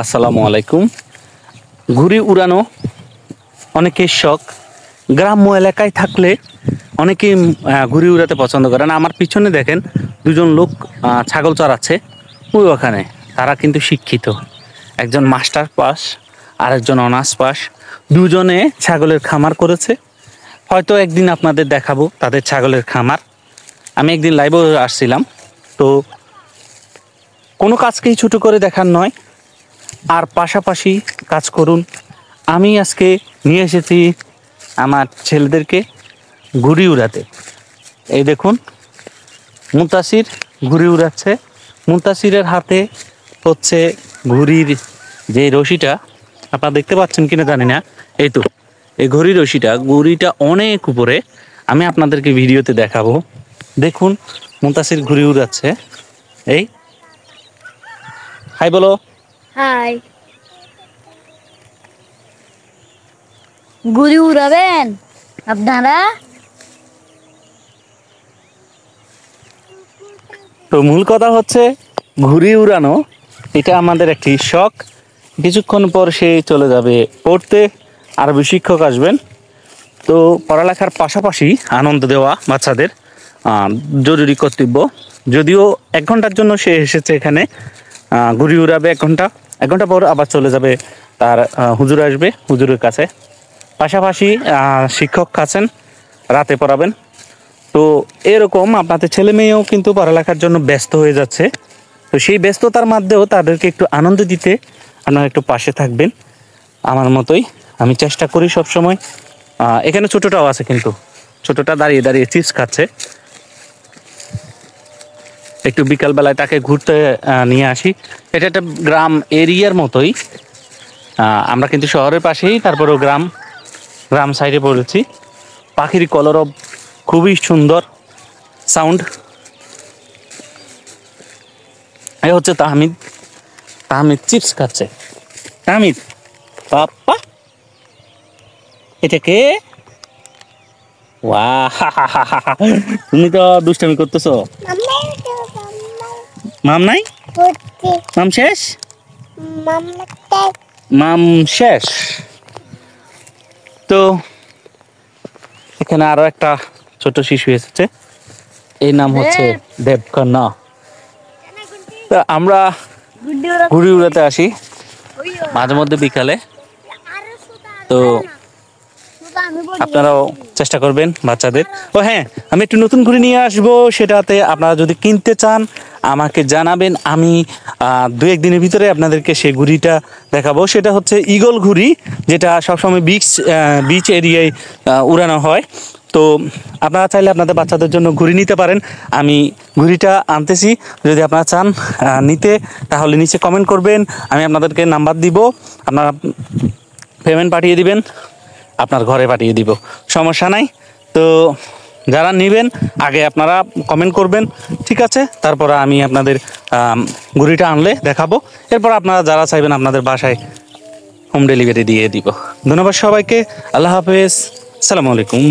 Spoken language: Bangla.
আসসালামু আলাইকুম। ঘুড়ি উড়ানো অনেকের শখ। গ্রাম্য এলাকায় থাকলে অনেকেই ঘুড়ি উড়াতে পছন্দ করেন। আমার পিছনে দেখেন দুজন লোক ছাগল চড়াচ্ছে ওই ওখানে। তারা কিন্তু শিক্ষিত, একজন মাস্টার পাস আর একজন অনার্স পাস। দুজনে ছাগলের খামার করেছে। হয়তো একদিন আপনাদের দেখাবো তাদের ছাগলের খামার। আমি একদিন লাইভে আসছিলাম। তো কোনো কাজকেই ছোটো করে দেখার নয়, আর পাশাপাশি কাজ করুন। আমি আজকে নিয়ে এসেছি আমার ছেলেদেরকে ঘুড়ি উড়াতে। এই দেখুন মুনতাসির ঘুড়ি উড়াচ্ছে। মুনতাসিরের হাতে হচ্ছে ঘুড়ির যে রশিটা, আপনারা দেখতে পাচ্ছেন কিনা জানি না। এই তো এই ঘুড়িটা অনেক উপরে। আমি আপনাদেরকে ভিডিওতে দেখাবো। দেখুন মুনতাসির ঘুড়ি উড়াচ্ছে। এই হাই বলো। হাই। ঘুড়ি উড়াবেন আপনারা? তো মূল কথা হচ্ছে ঘুড়ি উড়ানো এটা আমাদের একটি শখ। কিছুক্ষণ পর সে চলে যাবে পড়তে, আরবি শিক্ষক আসবেন। তো পড়ালেখার পাশাপাশি আনন্দ দেওয়া বাচ্চাদের জরুরি কর্তব্য। যদিও 1 ঘন্টার জন্য সে এসেছে এখানে, ঘুড়ি উড়াবে 1 ঘন্টা পর আবার চলে যাবে। তার হুজুর আসবে, হুজুরের কাছে। পাশাপাশি শিক্ষক আছেন, রাতে পড়াবেন। তো এরকম আপনাদের ছেলে মেয়েও কিন্তু পড়ালেখার জন্য ব্যস্ত হয়ে যাচ্ছে। তো সেই ব্যস্ততার মধ্যেও তাদেরকে একটু আনন্দ দিতে আপনারা একটু পাশে থাকবেন। আমার মতোই আমি চেষ্টা করি সবসময়। এখানে ছোটোটাও আছে, কিন্তু ছোটোটা দাঁড়িয়ে দাঁড়িয়ে চিপস খাচ্ছে। একটু বিকালবেলায় তাকে ঘুরতে নিয়ে আসি। এটা একটা গ্রাম এরিয়ার মতোই। আমরা কিন্তু শহরের পাশেই, তারপরেও গ্রাম সাইডে পড়েছি। পাখির কলরব খুবই সুন্দর সাউন্ড। এ হচ্ছে তাহমিদ চিপস খাচ্ছে। তাহমিদ পাপ্পা, এটা কে? তুমি তো দুষ্টামি করতেছো। মাম নাই, মাম শেষ, মাম শেষ। তো এখানে আরো একটা ছোট শিশু এসেছে, এই নাম হচ্ছে দেবকন্যা। তো আমরা ঘুড়ি উড়াতে আসি মাঝে মধ্যে বিকালে। তো আপনারাও চেষ্টা করবেন বাচ্চাদের। ও হ্যাঁ, আমি একটু নতুন ঘুড়ি নিয়ে আসবো, সেটাতে আপনারা যদি কিনতে চান আমাকে জানাবেন। আমি 2-1 দিনের ভিতরে আপনাদেরকে সেই ঘুড়িটা দেখাবো। সেটা হচ্ছে ঈগল ঘুড়ি, যেটা সবসময় বিচ এরিয়ায় উড়ানো হয়। তো আপনারা চাইলে আপনাদের বাচ্চাদের জন্য ঘুড়ি নিতে পারেন। আমি ঘুড়িটা আনতেছি, যদি আপনারা চান নিতে তাহলে নিচে কমেন্ট করবেন। আমি আপনাদেরকে নাম্বার দিব, আপনারা পেমেন্ট পাঠিয়ে দিবেন, আপনার ঘরে পাঠিয়ে দিব, সমস্যা নাই। তো যারা নেবেন আগে আপনারা কমেন্ট করবেন, ঠিক আছে? তারপর আমি আপনাদের ঘুড়িটা আনলে দেখাবো। এরপর আপনারা যারা চাইবেন আপনাদের বাসায় হোম ডেলিভারি দিয়ে দিব। ধন্যবাদ সবাইকে। আল্লাহ হাফেজ, আসসালামু আলাইকুম।